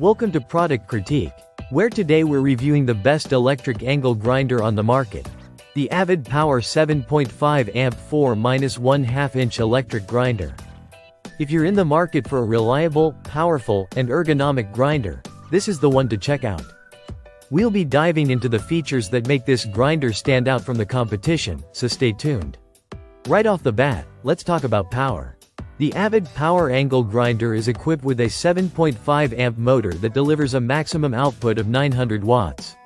Welcome to Product Critique, where today we're reviewing the best electric angle grinder on the market, the AVID Power 7.5 amp 4-1/2 inch electric grinder. If you're in the market for a reliable, powerful, and ergonomic grinder, this is the one to check out. We'll be diving into the features that make this grinder stand out from the competition, so stay tuned. Right off the bat, let's talk about power. The AVID Power Angle Grinder is equipped with a 7.5 amp motor that delivers a maximum output of 900 watts.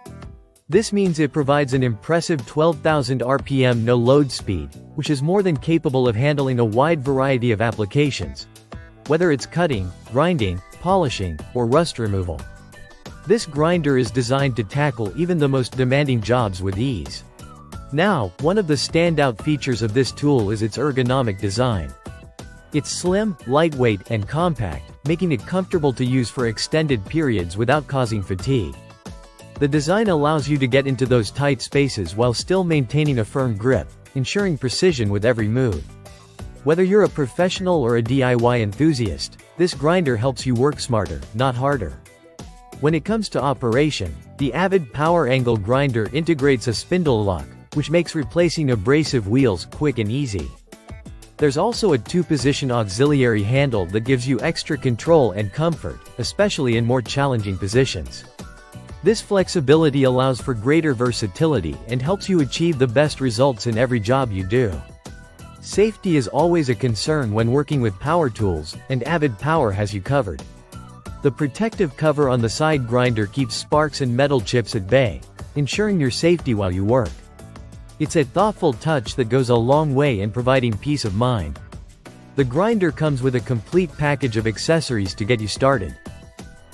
This means it provides an impressive 12,000 RPM no-load speed, which is more than capable of handling a wide variety of applications, whether it's cutting, grinding, polishing, or rust removal. This grinder is designed to tackle even the most demanding jobs with ease. Now, one of the standout features of this tool is its ergonomic design. It's slim, lightweight, and compact, making it comfortable to use for extended periods without causing fatigue. The design allows you to get into those tight spaces while still maintaining a firm grip, ensuring precision with every move. Whether you're a professional or a DIY enthusiast, this grinder helps you work smarter, not harder. When it comes to operation, the AVID Power Angle Grinder integrates a spindle lock, which makes replacing abrasive wheels quick and easy. There's also a 2-position auxiliary handle that gives you extra control and comfort, especially in more challenging positions. This flexibility allows for greater versatility and helps you achieve the best results in every job you do. Safety is always a concern when working with power tools, and AVID Power has you covered. The protective cover on the side grinder keeps sparks and metal chips at bay, ensuring your safety while you work. It's a thoughtful touch that goes a long way in providing peace of mind. The grinder comes with a complete package of accessories to get you started.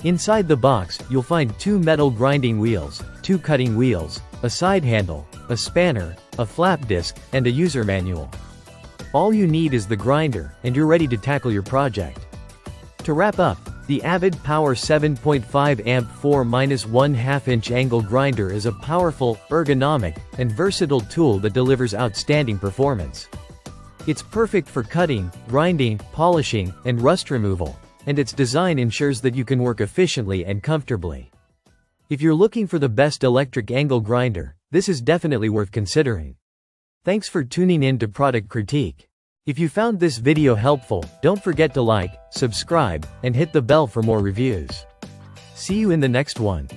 Inside the box, you'll find 2 metal grinding wheels, 2 cutting wheels, a side handle, a spanner, a flap disc, and a user manual. All you need is the grinder, and you're ready to tackle your project. To wrap up, the AVID Power 7.5 amp 4-1/2 inch angle grinder is a powerful, ergonomic, and versatile tool that delivers outstanding performance. It's perfect for cutting, grinding, polishing, and rust removal, and its design ensures that you can work efficiently and comfortably. If you're looking for the best electric angle grinder, this is definitely worth considering. Thanks for tuning in to Product Critique. If you found this video helpful, don't forget to like, subscribe, and hit the bell for more reviews. See you in the next one.